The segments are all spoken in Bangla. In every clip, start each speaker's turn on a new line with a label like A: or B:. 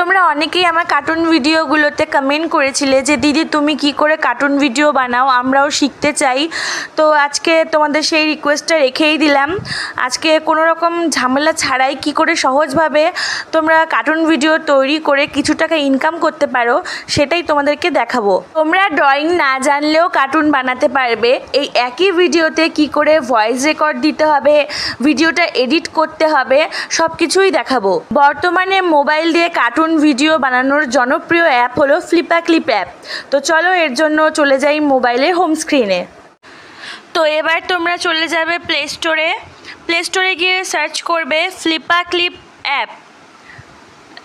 A: তোমরা অনেকেই আমার কার্টুন ভিডিওগুলোতে কমেন্ট করেছিলে যে দিদি তুমি কি করে কার্টুন ভিডিও বানাও, আমরাও শিখতে চাই। তো আজকে তোমাদের সেই রিকোয়েস্টটা রেখেই দিলাম। আজকে কোনো রকম ঝামেলা ছাড়াই কি করে সহজভাবে তোমরা কার্টুন ভিডিও তৈরি করে কিছু টাকা ইনকাম করতে পারো সেটাই তোমাদেরকে দেখাবো। তোমরা ড্রয়িং না জানলেও কার্টুন বানাতে পারবে। এই একই ভিডিওতে কি করে ভয়েস রেকর্ড দিতে হবে, ভিডিওটা এডিট করতে হবে, সব কিছুই দেখাবো। বর্তমানে মোবাইল দিয়ে কার্টুন ভিডিও বানানোর জনপ্রিয় অ্যাপ হলো ফ্লিপা ক্লিপ অ্যাপ। তো চলো এর জন্য চলে যাই মোবাইলের হোম স্ক্রিনে। তো এবার তোমরা চলে যাবে প্লে স্টোরে গিয়ে সার্চ করবে ফ্লিপা ক্লিপ অ্যাপ।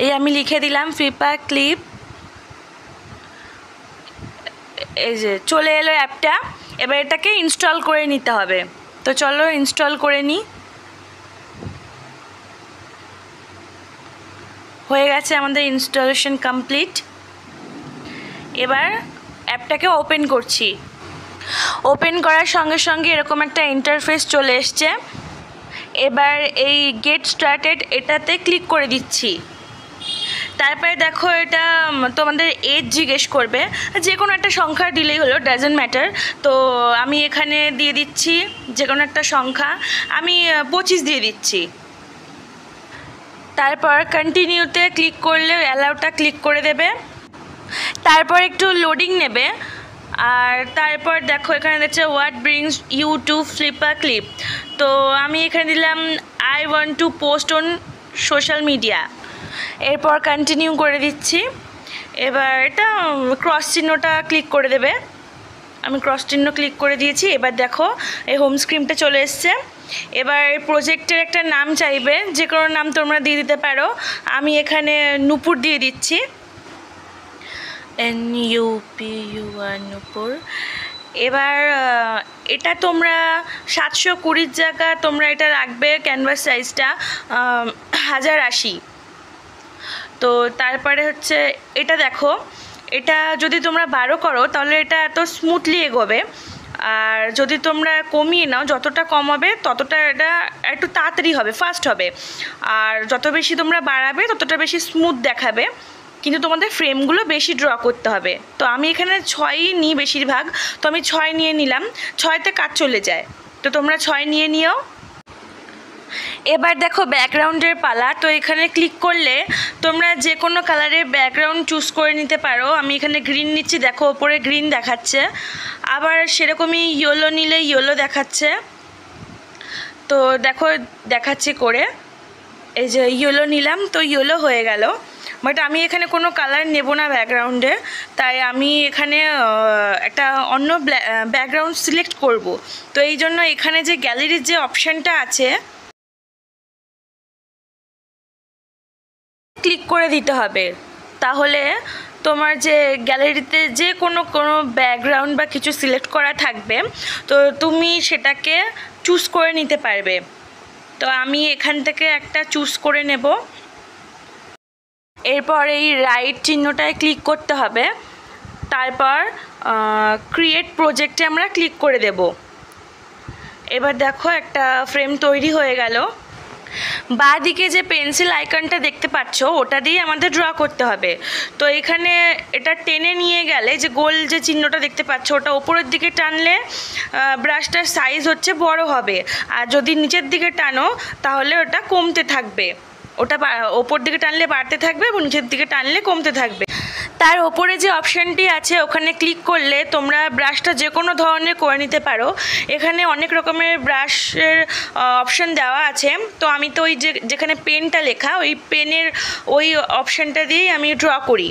A: এই আমি লিখে দিলাম ফ্লিপা ক্লিপ। এই যে চলে এলো অ্যাপটা। এবার এটাকে ইনস্টল করে নিতে হবে। তো চলো ইনস্টল করে নিই। হয়ে গেছে আমাদের ইনস্টলেশন কমপ্লিট। এবার অ্যাপটাকে ওপেন করছি। ওপেন করার সঙ্গে সঙ্গে এরকম একটা ইন্টারফেস চলে এসছে। এবার এই গেট স্টার্টেড এটাতে ক্লিক করে দিচ্ছি। তারপরে দেখো এটা তোমাদের এজ জিজ্ঞেস করবে, যে কোনো একটা সংখ্যা দিলেই হলো, ডাজেন্ট ম্যাটার। তো আমি এখানে দিয়ে দিচ্ছি যে কোনো একটা সংখ্যা, আমি 25 দিয়ে দিচ্ছি। তারপর কন্টিনিউতে ক্লিক করলে অ্যালাউটা ক্লিক করে দেবে। তারপর একটু লোডিং নেবে। আর তারপর দেখো এখানে দেখছে what brings you to FlipaClip. তো আমি এখানে দিলাম I want to post on social media. এরপর কন্টিনিউ করে দিচ্ছি। এবার এটা ক্রস চিহ্নটা ক্লিক করে দেবে। আমি ক্রস চিহ্ন ক্লিক করে দিয়েছি। এবার দেখো এই হোম স্ক্রিনটা চলে এসছে। এবার প্রজেক্টের একটা নাম চাইবে, যে কোনো নাম তোমরা দিয়ে দিতে পারো। আমি এখানে নূপুর দিয়ে দিচ্ছি, NUPUR নূপুর। এবার এটা তোমরা 720 জায়গা তোমরা এটা রাখবে, ক্যানভাস সাইজটা 1080। তো তারপরে হচ্ছে এটা দেখো, এটা যদি তোমরা 12 করো তাহলে এটা এত স্মুথলি এগোবে। আর যদি তোমরা কমিয়ে নাও, যতটা কমাবে ততটা এটা একটু তাড়াতাড়ি হবে, ফাস্ট হবে। আর যত বেশি তোমরা বাড়াবে ততটা বেশি স্মুথ দেখাবে, কিন্তু তোমাদের ফ্রেমগুলো বেশি ড্র করতে হবে। তো আমি এখানে 6ই নিই বেশিরভাগ, তো আমি 6 নিয়ে নিলাম। 6তে কাজ চলে যায়, তো তোমরা 6 নিয়ে নিও। এবার দেখো ব্যাকগ্রাউন্ডের পালা। তো এখানে ক্লিক করলে তোমরা যে কোনো কালারের ব্যাকগ্রাউন্ড চুজ করে নিতে পারো। আমি এখানে গ্রিন নিচ্ছি, দেখো ওপরে গ্রিন দেখাচ্ছে। আবার সেরকমই ইয়েলো নিলে ইয়েলো দেখাচ্ছে। তো দেখো দেখাচ্ছি করে, এই যে ইয়েলো নিলাম, তো ইয়েলো হয়ে গেল। বাট আমি এখানে কোনো কালার নেব না ব্যাকগ্রাউন্ডে, তাই আমি এখানে একটা অন্য ব্যাকগ্রাউন্ড সিলেক্ট করব। তো এই জন্য এখানে যে গ্যালারির যে অপশানটা আছে ক্লিক করে দিতে হবে। তাহলে তোমার যে গ্যালারিতে যে কোনো ব্যাকগ্রাউন্ড বা কিছু সিলেক্ট করা থাকবে, তো তুমি সেটাকে চুজ করে নিতে পারবে। তো আমি এখান থেকে একটা চুজ করে নেব। এরপর এই রাইট চিহ্নটায় ক্লিক করতে হবে। তারপর ক্রিয়েট প্রজেক্টে আমরা ক্লিক করে দেব। এবার দেখো একটা ফ্রেম তৈরি হয়ে গেল। বাঁ দিকে যে পেন্সিল আইকনটা দেখতে পাচ্ছ, ওটা দিয়ে আমাদের ড্র করতে হবে। তো এখানে এটা টেনে নিয়ে গেলে যে গোল যে চিহ্নটা দেখতে পাচ্ছ, ওটা ওপরের দিকে টানলে ব্রাশটার সাইজ হচ্ছে বড় হবে। আর যদি নিচের দিকে টানো তাহলে ওটা কমতে থাকবে। ওটা ওপর দিকে টানলে বাড়তে থাকবে এবং নিচের দিকে টানলে কমতে থাকবে। তার ওপরে যে অপশানটি আছে ওখানে ক্লিক করলে তোমরা ব্রাশটা যে কোনো ধরনের করে নিতে পারো। এখানে অনেক রকমের ব্রাশের অপশান দেওয়া আছে। তো আমি তো ওই যেখানে পেনটা লেখা, ওই পেনের ওই অপশানটা দিয়েই আমি ড্র করি।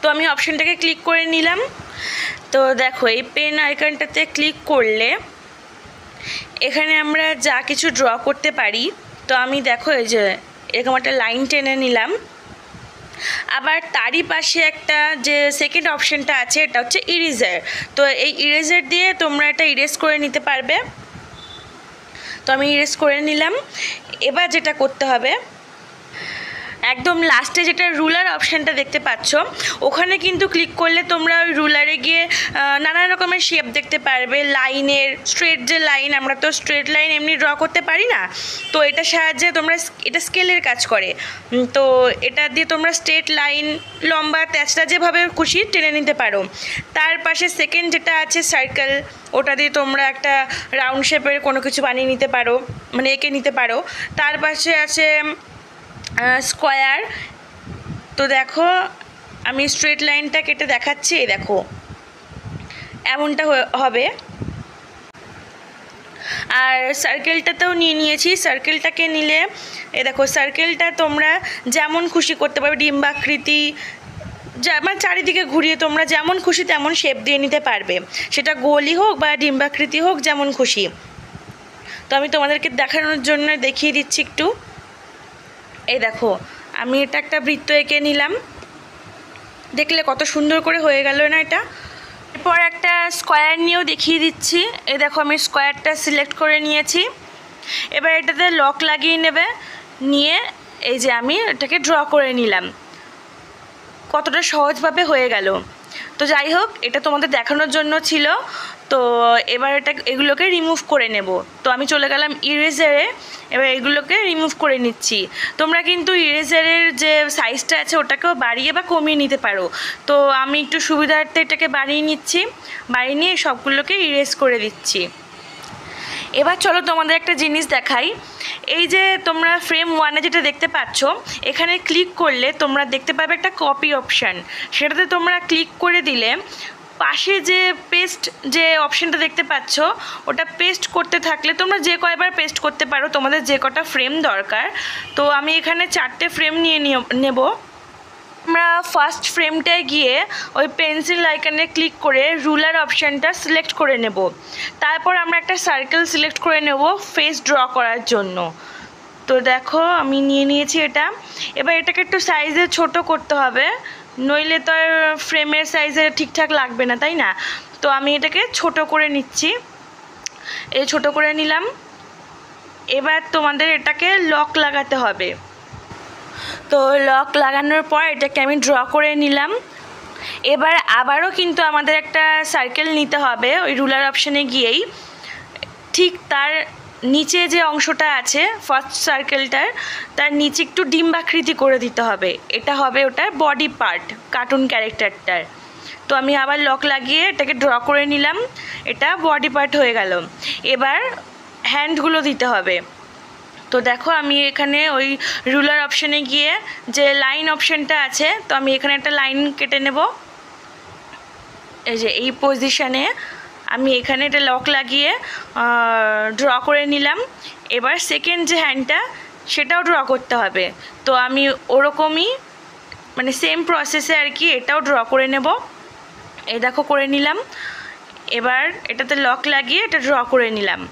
A: তো আমি অপশানটাকে ক্লিক করে নিলাম। তো দেখো এই পেন আইকনটাতে ক্লিক করলে এখানে আমরা যা কিছু ড্র করতে পারি। তো আমি দেখো এই যে এরকম একটা লাইন টেনে নিলাম। আবার তারই পাশে একটা যে সেকেন্ড অপশানটা আছে, এটা হচ্ছে ইরেজার। তো এই ইরেজার দিয়ে তোমরা এটা ইরেজ করে নিতে পারবে। তো আমি ইরেজ করে নিলাম। এবার যেটা করতে হবে, একদম লাস্টে যেটা রুলার অপশানটা দেখতে পাচ্ছ ওখানে কিন্তু ক্লিক করলে তোমরা ওই রুলারে গিয়ে নানা রকমের শেপ দেখতে পারবে। লাইনের স্ট্রেট যে লাইন, আমরা তো স্ট্রেট লাইন এমনি ড্র করতে পারি না, তো এটার সাহায্যে তোমরা, এটা স্কেলের কাজ করে, তো এটা দিয়ে তোমরা স্ট্রেট লাইন, লম্বা তেঁচড়া যেভাবে খুশি টেনে নিতে পারো। তার পাশে সেকেন্ড যেটা আছে সার্কেল, ওটা দিয়ে তোমরা একটা রাউন্ড শেপের কোনো কিছু বানিয়ে নিতে পারো, মানে এঁকে নিতে পারো। তার পাশে আছে স্কোয়ার। তো দেখো আমি স্ট্রেট লাইনটা কেটে দেখাচ্ছি, এই দেখো এমনটা হবে। আর সার্কেলটাতেও নিয়ে নিয়েছি, সার্কেলটাকে নিলে এ দেখো সার্কেলটা তোমরা যেমন খুশি করতে পারবে, ডিম্বাকৃতি, মানে চারিদিকে ঘুরিয়ে তোমরা যেমন খুশি তেমন শেপ দিয়ে নিতে পারবে, সেটা গোলই হোক বা ডিম্বাকৃতি হোক, যেমন খুশি। তো আমি তোমাদেরকে দেখানোর জন্য দেখিয়ে দিচ্ছি একটু। এই দেখো আমি এটা একটা বৃত্ত এঁকে নিলাম, দেখলে কত সুন্দর করে হয়ে গেল না এটা। এরপর একটা স্কোয়ার নিয়েও দেখিয়ে দিচ্ছি। এই দেখো আমি স্কোয়ারটা সিলেক্ট করে নিয়েছি। এবার এটাতে লক লাগিয়ে নেবে, নিয়ে এই যে আমি এটাকে ড্র করে নিলাম। কতটা সহজভাবে হয়ে গেল। তো যাই হোক, এটা তোমাদের দেখানোর জন্য ছিল। তো এবার এগুলোকে রিমুভ করে নেব। তো আমি চলে গেলাম ইরেজারে, এবার এগুলোকে রিমুভ করে নিচ্ছি। তোমরা কিন্তু ইরেজারের যে সাইজটা আছে ওটাকেও বাড়িয়ে বা কমিয়ে নিতে পারো। তো আমি একটু সুবিধার্থে এটাকে বাড়িয়ে নিচ্ছি, বাড়িয়ে নিয়ে সবগুলোকে ইরেজ করে দিচ্ছি। এবার চলো তোমাদের একটা জিনিস দেখাই। এই যে তোমরা ফ্রেম 1-এ যেটা দেখতে পাচ্ছ, এখানে ক্লিক করলে তোমরা দেখতে পাবে একটা কপি অপশান। সেটাতে তোমরা ক্লিক করে দিলে পাশে যে পেস্ট যে অপশানটা দেখতে পাচ্ছ, ওটা পেস্ট করতে থাকলে তোমরা যে কয়বার পেস্ট করতে পারো, তোমাদের যে কটা ফ্রেম দরকার। তো আমি এখানে 4টে ফ্রেম নিয়ে নেব। আমরা ফার্স্ট ফ্রেমটায় গিয়ে ওই পেন্সিল আইকনে ক্লিক করে রুলার অপশানটা সিলেক্ট করে নেব। তারপর আমরা একটা সার্কেল সিলেক্ট করে নেব ফেস ড্র করার জন্য। তো দেখো আমি নিয়ে নিয়েছি এটা। এবার এটাকে একটু সাইজে ছোট করতে হবে, নইলে তো আর ফ্রেমের সাইজে ঠিকঠাক লাগবে না, তাই না? তো আমি এটাকে ছোট করে নিচ্ছি, এই ছোট করে নিলাম। এবার তোমাদের এটাকে লক লাগাতে হবে। তো লক লাগানোর পর এটাকে আমি ড্র করে নিলাম। এবার আবারও কিন্তু আমাদের একটা সার্কেল নিতে হবে ওই রুলার অপশানে গিয়েই। ঠিক তার নিচে যে অংশটা আছে ফার্স্ট সার্কেলটার, তার নিচে একটু ডিম্বাকৃতি করে দিতে হবে। এটা হবে ওটার বডি পার্ট, কার্টুন ক্যারেক্টারটার। তো আমি আবার লক লাগিয়ে এটাকে ড্র করে নিলাম, এটা বডি পার্ট হয়ে গেল। এবার হ্যান্ডগুলো দিতে হবে। তো দেখো আমি এখানে ওই রুলার অপশানে গিয়ে যে লাইন অপশানটা আছে, তো আমি এখানে একটা লাইন কেটে নেব। এই যে এই পজিশানে আমি এখানে এটা লক লাগিয়ে ড্র করে নিলাম। এবার সেকেন্ড যে হ্যান্ডটা সেটাও ড্র করতে হবে। তো আমি ওরকমই মানে সেম প্রসেসে আর কি এটাও ড্র করে নেব। এই দেখো করে নিলাম। এবার এটাতে লক লাগিয়ে এটা ড্র করে নিলাম।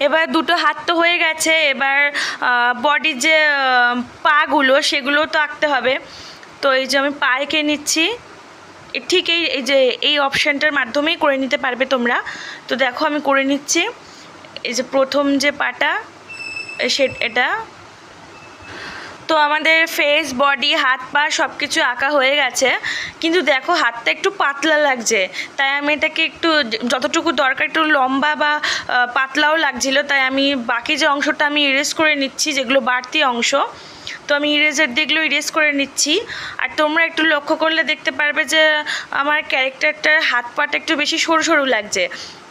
A: এবার দুটো হাত তো হয়ে গেছে, এবার বডির যে পাগুলো সেগুলোও তো আঁকতে হবে। তো এই যে আমি পা এঁকে নিচ্ছি, ঠিক এই যে এই অপশানটার মাধ্যমেই করে নিতে পারবে তোমরা। তো দেখো আমি করে নিচ্ছি। এই যে প্রথম যে পাটা এটা। তো আমাদের ফেস, বডি, হাত পা সব কিছু আঁকা হয়ে গেছে, কিন্তু দেখো হাতটা একটু পাতলা লাগছে, তাই আমি এটাকে একটু যতটুকু দরকার একটু লম্বা বা পাতলাও লাগছিল, তাই আমি বাকি যে অংশটা আমি ইরেজ করে নিচ্ছি, যেগুলো বাড়তি অংশ, তো আমি ইরেজার দিয়ে এগুলো ইরেজ করে নিচ্ছি। আর তোমরা একটু লক্ষ্য করলে দেখতে পারবে যে আমার ক্যারেক্টারটার হাত পাটা একটু বেশি সরু সরু লাগছে।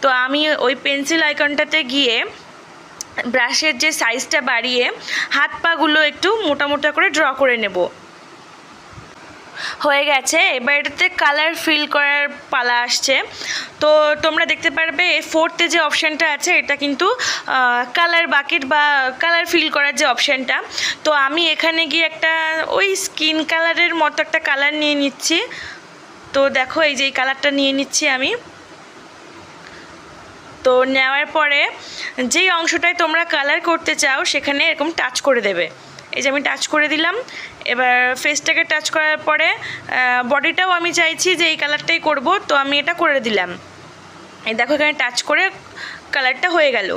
A: তো আমি ওই পেন্সিল আইকনটাতে গিয়ে ব্রাশের যে সাইজটা বাড়িয়ে হাত পাগুলো একটু মোটা মোটা করে ড্র করে নেব। হয়ে গেছে। এবার এটাতে কালার ফিল করার পালা আসছে। তো তোমরা দেখতে পারবে ফোর্থে যে অপশানটা আছে এটা কিন্তু কালার বাকেট বা কালার ফিল করার যে অপশানটা। তো আমি এখানে গিয়ে একটা ওই স্কিন কালারের মতো একটা কালার নিয়ে নিচ্ছি। তো দেখো এই যে এই কালারটা নিয়ে নিচ্ছি আমি। তো নেওয়ার পরে যেই অংশটায় তোমরা কালার করতে চাও সেখানে এরকম টাচ করে দেবে। এই যে আমি টাচ করে দিলাম। এবার ফেসটাকে টাচ করার পরে বডিটাও আমি চাইছি যে এই কালারটাই করব, তো আমি এটা করে দিলাম। এই দেখো এখানে টাচ করে কালারটা হয়ে গেল।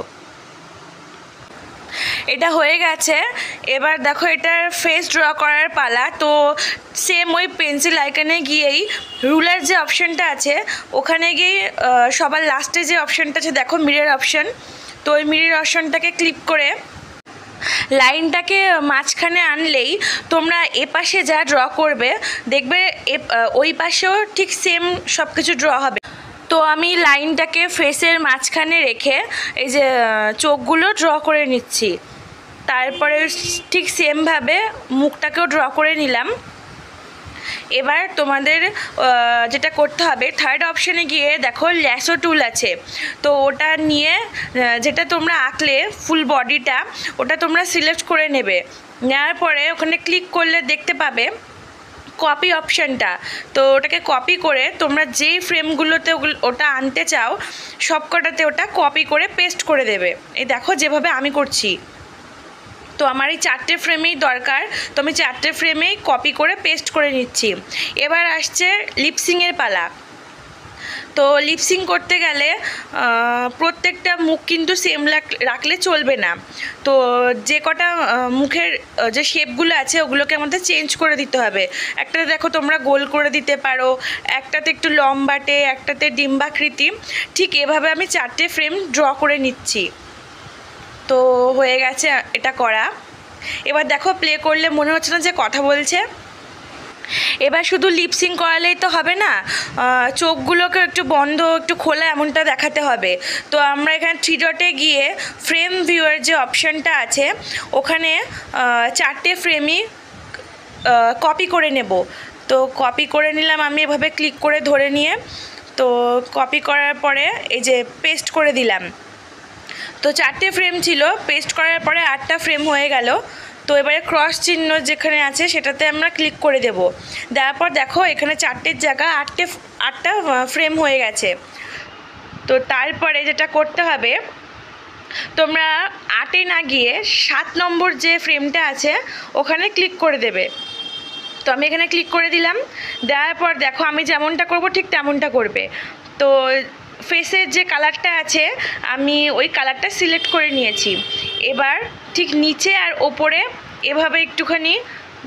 A: এটা হয়ে গেছে। এবার দেখো এটার ফেস ড্র করার পালা। তো সেম ওই পেন্সিল আইকনে গিয়েই রুলার যে অপশানটা আছে ওখানে গিয়ে সবার লাস্টে যে অপশানটা আছে দেখো মিরর অপশান, তো ওই মিরর অপশানটাকে ক্লিক করে লাইনটাকে মাঝখানে আনলেই তোমরা এপাশে যা ড্র করবে দেখবে ওই পাশেও ঠিক সেম সব কিছু ড্র হবে। তো আমি লাইনটাকে ফেসের মাঝখানে রেখে এই যে চোখগুলো ড্র করে নিচ্ছি, তারপরে ঠিক সেমভাবে মুখটাকেও ড্র করে নিলাম। এবার তোমাদের যেটা করতে হবে, থার্ড অপশানে গিয়ে দেখো ল্যাসো টুল আছে, তো ওটা নিয়ে যেটা তোমরা আঁকলে ফুল বডিটা ওটা তোমরা সিলেক্ট করে নেবে। নেওয়ার পরে ওখানে ক্লিক করলে দেখতে পাবে কপি অপশানটা, তো ওটাকে কপি করে তোমরা যেই ফ্রেমগুলোতে ওটা আনতে চাও সবকটাতে ওটা কপি করে পেস্ট করে দেবে। এই দেখো যেভাবে আমি করছি। তো আমার এই 4টে ফ্রেমেই দরকার, তো আমি 4টে ফ্রেমেই কপি করে পেস্ট করে নিচ্ছি। এবার আসছে লিপসিংয়ের পালা। তো লিপসিং করতে গেলে প্রত্যেকটা মুখ কিন্তু সেম রাখলে চলবে না। তো যে কটা মুখের যে শেপগুলো আছে ওগুলোকে আমাদের চেঞ্জ করে দিতে হবে। একটাতে দেখো তোমরা গোল করে দিতে পারো, একটাতে একটু লম্বাটে, একটাতে ডিম্বাকৃতি। ঠিক এভাবে আমি 4টে ফ্রেম ড্র করে নিচ্ছি। তো হয়ে গেছে এটা করা। এবার দেখো প্লে করলে মনে হচ্ছে না যে কথা বলছে। এবার শুধু লিপসিং করালেই তো হবে না, চোখগুলোকে একটু বন্ধ একটু খোলা এমনটা দেখাতে হবে। তো আমরা এখানে 3 ডটে গিয়ে ফ্রেম ভিউয়ার যে অপশানটা আছে ওখানে 4টে ফ্রেমই কপি করে নেব। তো কপি করে নিলাম আমি এভাবে ক্লিক করে ধরে নিয়ে। তো কপি করার পরে এই যে পেস্ট করে দিলাম। তো 4টে ফ্রেম ছিল, পেস্ট করার পরে 8টা ফ্রেম হয়ে গেল। তো এবারে ক্রস চিহ্ন যেখানে আছে সেটাতে আমরা ক্লিক করে দেব। দেওয়ার পর দেখো এখানে 4টের জায়গায় 8টা ফ্রেম হয়ে গেছে। তো তারপরে যেটা করতে হবে, তোমরা 8এ না গিয়ে 7 নম্বর যে ফ্রেমটা আছে ওখানে ক্লিক করে দেবে। তো আমি এখানে ক্লিক করে দিলাম। দেওয়ার পর দেখো আমি যেমনটা করব ঠিক তেমনটা করবে। তো ফেসের যে কালারটা আছে আমি ওই কালারটা সিলেক্ট করে নিয়েছি। এবার ঠিক নিচে আর ওপরে এভাবে একটুখানি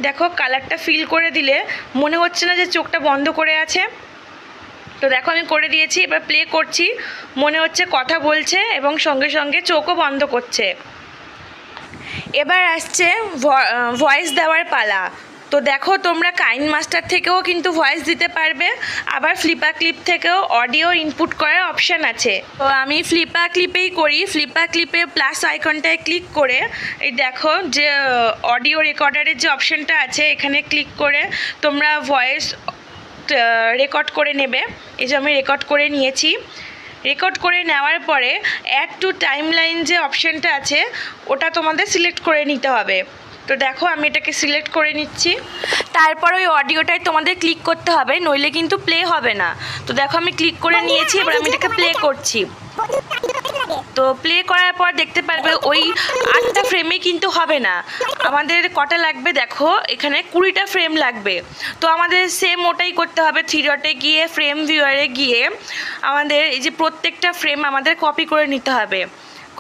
A: দেখো কালারটা ফিল করে দিলে মনে হচ্ছে না যে চোখটা বন্ধ করে আছে। তো দেখো আমি করে দিয়েছি। এবার প্লে করছি, মনে হচ্ছে কথা বলছে এবং সঙ্গে সঙ্গে চোখও বন্ধ করছে। এবার আসছে ভয়েস দেওয়ার পালা। তো দেখো তোমরা কাইন মাস্টার থেকেও কিন্তু ভয়েস দিতে পারবে, আবার ফ্লিপা ক্লিপ থেকেও অডিও ইনপুট করার অপশান আছে। তো আমি ফ্লিপা ক্লিপেই করি। ফ্লিপা ক্লিপে প্লাস আইকনটায় ক্লিক করে এই দেখো যে অডিও রেকর্ডারের যে অপশানটা আছে এখানে ক্লিক করে তোমরা ভয়েস রেকর্ড করে নেবে। এই যে আমি রেকর্ড করে নিয়েছি। রেকর্ড করে নেওয়ার পরে অ্যাড টু টাইমলাইন যে অপশানটা আছে ওটা তোমাদের সিলেক্ট করে নিতে হবে। তো দেখো আমি এটাকে সিলেক্ট করে নিচ্ছি। তারপর ওই অডিওটাই তোমাদের ক্লিক করতে হবে, নইলে কিন্তু প্লে হবে না। তো দেখো আমি ক্লিক করে নিয়েছি, এবার আমি এটাকে প্লে করছি। তো প্লে করার পর দেখতে পারবে ওই 8টা ফ্রেমে কিন্তু হবে না, আমাদের কটা লাগবে দেখো এখানে 20টা ফ্রেম লাগবে। তো আমাদের সেম ওটাই করতে হবে। 3 ডটে গিয়ে ফ্রেম ভিউয়ারে গিয়ে আমাদের এই যে প্রত্যেকটা ফ্রেম আমাদের কপি করে নিতে হবে।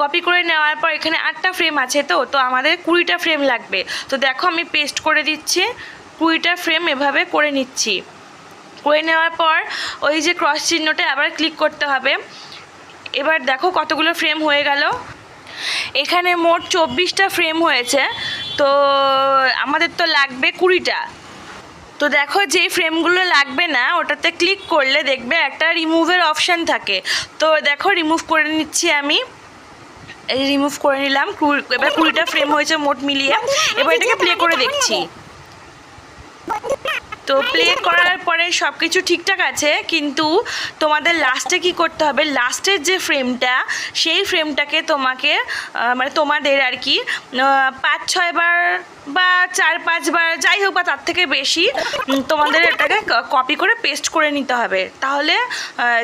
A: কপি করে নেওয়ার পর এখানে 8টা ফ্রেম আছে, তো আমাদের 20টা ফ্রেম লাগবে। তো দেখো আমি পেস্ট করে দিচ্ছি, 20টা ফ্রেম এভাবে করে নিচ্ছি। করে নেওয়ার পর ওই যে ক্রস চিহ্নটা আবার ক্লিক করতে হবে। এবার দেখো কতগুলো ফ্রেম হয়ে গেল। এখানে মোট 24টা ফ্রেম হয়েছে, তো আমাদের তো লাগবে 20টা। তো দেখো যেই ফ্রেমগুলো লাগবে না ওটাতে ক্লিক করলে দেখবে একটা রিমুভের অপশান থাকে। তো দেখো রিমুভ করে নিচ্ছি আমি। এই রিমুভ করে নিলাম। এবার 20টা ফ্রেম হয়েছে মোট মিলিয়ে। এবার এটাকে প্লে করে দেখছি। তো প্লে করার পরে সব কিছু ঠিকঠাক আছে, কিন্তু তোমাদের লাস্টে কি করতে হবে, লাস্টের যে ফ্রেমটা সেই ফ্রেমটাকে তোমাকে মানে তোমাদের আর কি 5-6 বার বা 4-5 বার যাই হোক বা তার থেকে বেশি তোমাদের এটাকে কপি করে পেস্ট করে নিতে হবে, তাহলে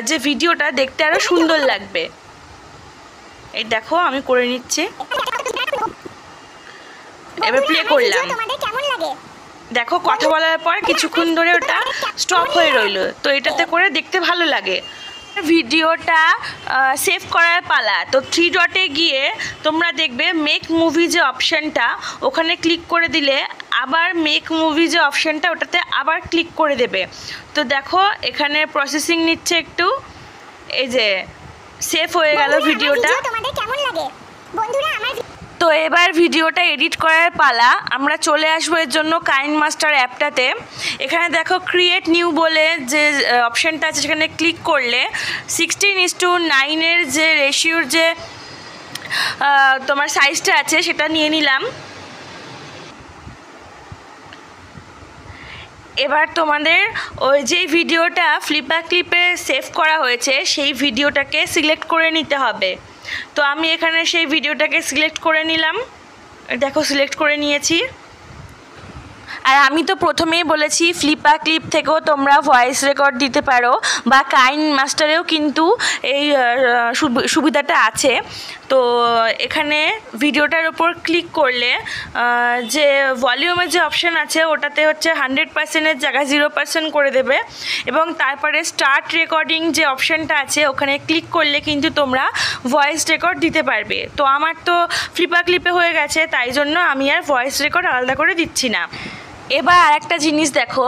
A: যে ভিডিওটা দেখতে আরও সুন্দর লাগবে। এই দেখো আমি করে নিচ্ছি। এবার প্লে করলাম। দেখো কথা বলার পর কিছুক্ষণ ধরে ওটা স্টপ হয়ে রইলো। তো এটাতে করে দেখতে ভালো লাগে। ভিডিওটা সেভ করার পালা। তো 3 ডটে গিয়ে তোমরা দেখবে মেক মুভি যে অপশানটা, ওখানে ক্লিক করে দিলে আবার মেক মুভি যে অপশানটা ওটাতে আবার ক্লিক করে দেবে। তো দেখো এখানে প্রসেসিং নিচ্ছে একটু, এই যে সেভ হয়ে গেল ভিডিওটা।
B: তোমাদের কেমন লাগে বন্ধুরা আমার?
A: তো এবার ভিডিওটা এডিট করার পালা। আমরা চলে আসবো এর জন্য কাইনমাস্টার অ্যাপটাতে। এখানে দেখো ক্রিয়েট নিউ বলে যে অপশানটা আছে, সেখানে ক্লিক করলে 16:9 যে রেশিওর যে তোমার সাইজটা আছে সেটা নিয়ে নিলাম। এবার তোমাদের ওই যে ভিডিওটা ফ্লিপার ক্লিপে সেভ করা হয়েছে সেই ভিডিওটাকে সিলেক্ট করে নিতে হবে। তো আমি এখানে সেই ভিডিওটাকে সিলেক্ট করে নিলাম, দেখো সিলেক্ট করে নিয়েছি। আর আমি তো প্রথমেই বলেছি ফ্লিপার ক্লিপ থেকেও তোমরা ভয়েস রেকর্ড দিতে পারো, বা কাইনমাস্টারেও কিন্তু এই সুবিধাটা আছে। তো এখানে ভিডিওটার ওপর ক্লিক করলে যে ভলিউমের যে অপশান আছে ওটাতে হচ্ছে 100%-এর জায়গায় 0% করে দেবে, এবং তারপরে স্টার্ট রেকর্ডিং যে অপশানটা আছে ওখানে ক্লিক করলে কিন্তু তোমরা ভয়েস রেকর্ড দিতে পারবে। তো আমার তো ফ্লিপার ক্লিপে হয়ে গেছে, তাই জন্য আমি আর ভয়েস রেকর্ড আলাদা করে দিচ্ছি না। এবার আরেকটা জিনিস দেখো,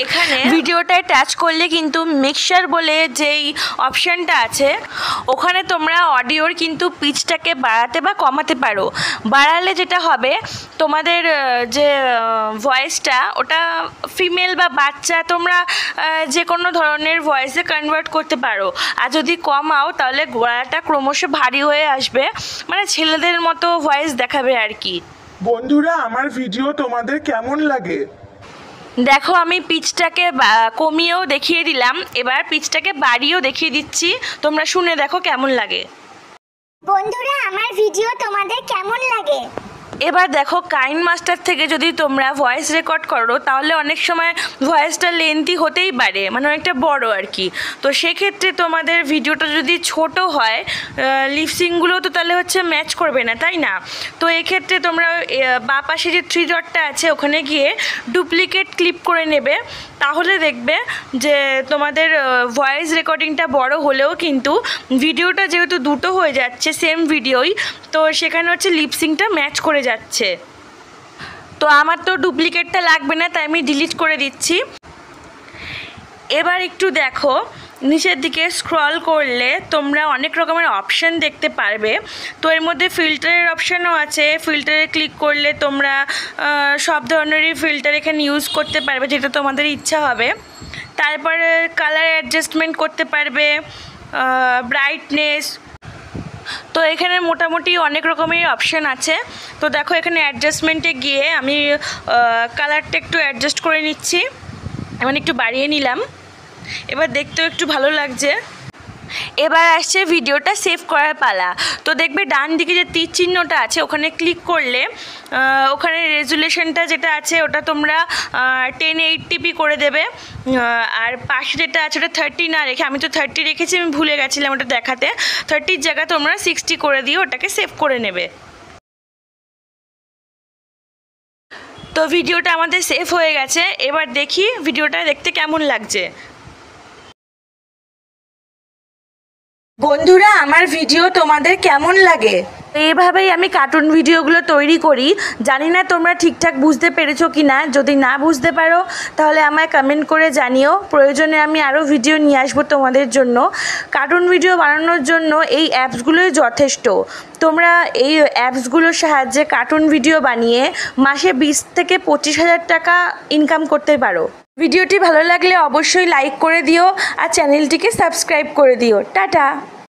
A: এখানে ভিডিওটায় টাচ করলে কিন্তু মিক্সার বলে যেই অপশানটা আছে ওখানে তোমরা অডিওর কিন্তু পিচটাকে বাড়াতে বা কমাতে পারো। বাড়ালে যেটা হবে তোমাদের যে ভয়েসটা ওটা ফিমেল বা বাচ্চা তোমরা যে কোনো ধরনের ভয়েসে কনভার্ট করতে পারো। আর যদি কমাও তাহলে গলাটা ক্রমশ ভারী হয়ে আসবে, মানে ছেলেদের মতো ভয়েস দেখাবে আর কি।
C: বন্ধুরা আমার ভিডিও তোমাদের কেমন লাগে?
A: দেখো আমি পিচটাকে কমিয়েও দেখিয়ে দিলাম, এবার পিচটাকে বাড়িয়েও দেখিয়ে দিচ্ছি, তোমরা শুনে দেখো কেমন লাগে।
B: বন্ধুরা আমার ভিডিও তোমাদের কেমন লাগে?
A: এবার দেখো কাইনমাস্টার থেকে যদি তোমরা ভয়েস রেকর্ড করো তাহলে অনেক সময় ভয়েসটা লেন্থি হতেই পারে, মানে অনেকটা বড় আর কি। তো সেক্ষেত্রে তোমাদের ভিডিওটা যদি ছোট হয় লিপসিংগুলো তো তাহলে হচ্ছে ম্যাচ করবে না, তাই না? তো এক্ষেত্রে তোমরা বাঁ পাশে যে 3 ডটটা আছে ওখানে গিয়ে ডুপ্লিকেট ক্লিপ করে নেবে, তাহলে দেখবে যে তোমাদের ভয়েস রেকর্ডিংটা বড় হলেও কিন্তু ভিডিওটা যেহেতু দুটো হয়ে যাচ্ছে সেম ভিডিওই, তো সেখানে হচ্ছে লিপসিংটা ম্যাচ করে যাচ্ছে। তো আমার তো ডুপ্লিকেটটা লাগবে না, তাই আমি ডিলিট করে দিচ্ছি। এবার একটু দেখো নিচের দিকে স্ক্রল করলে তোমরা অনেক রকমের অপশান দেখতে পারবে। তো এর মধ্যে ফিল্টারের অপশানও আছে, ফিল্টারে ক্লিক করলে তোমরা সব ধরনেরই ফিল্টার এখানে ইউজ করতে পারবে যেটা তোমাদের ইচ্ছা হবে। তারপরে কালার অ্যাডজাস্টমেন্ট করতে পারবে, ব্রাইটনেস। তো এখানে মোটামুটি অনেক রকমের অপশান আছে। তো দেখো এখানে অ্যাডজাস্টমেন্টে গিয়ে আমি কালারটা একটু অ্যাডজাস্ট করে নিচ্ছি, মানে একটু বাড়িয়ে নিলাম, এবার দেখতেও একটু ভালো লাগছে। এবার আসছে ভিডিওটা সেভ করার পালা। তো দেখবে ডান দিকে যে তীর চিহ্নটা আছে ওখানে ক্লিক করলে ওখানে রেজুলেশনটা যেটা আছে ওটা তোমরা 1080p করে দেবে, আর পাশে যেটা আছে ওটা 30 না রেখে, আমি তো 30 রেখেছি, আমি ভুলে গেছিলাম ওটা দেখাতে, 30-র জায়গায় তোমরা 60 করে দিয়ে ওটাকে সেভ করে নেবে। তো ভিডিওটা আমাদের সেভ হয়ে গেছে, এবার দেখি ভিডিওটা দেখতে কেমন লাগছে। বন্ধুরা আমার ভিডিও তোমাদের কেমন লাগে? এইভাবেই আমি কার্টুন ভিডিওগুলো তৈরি করি। জানি না তোমরা ঠিকঠাক বুঝতে পেরেছো কি না, যদি না বুঝতে পারো তাহলে আমায় কমেন্ট করে জানিও, প্রয়োজনে আমি আরও ভিডিও নিয়ে আসবো তোমাদের জন্য। কার্টুন ভিডিও বানানোর জন্য এই অ্যাপসগুলোই যথেষ্ট। তোমরা এই অ্যাপসগুলোর সাহায্যে কার্টুন ভিডিও বানিয়ে মাসে 20 থেকে 25,000 টাকা ইনকাম করতে পারো। ভিডিওটি ভালো লাগলে অবশ্যই লাইক করে দিও আর চ্যানেলটিকে সাবস্ক্রাইব করে দিও। টাটা।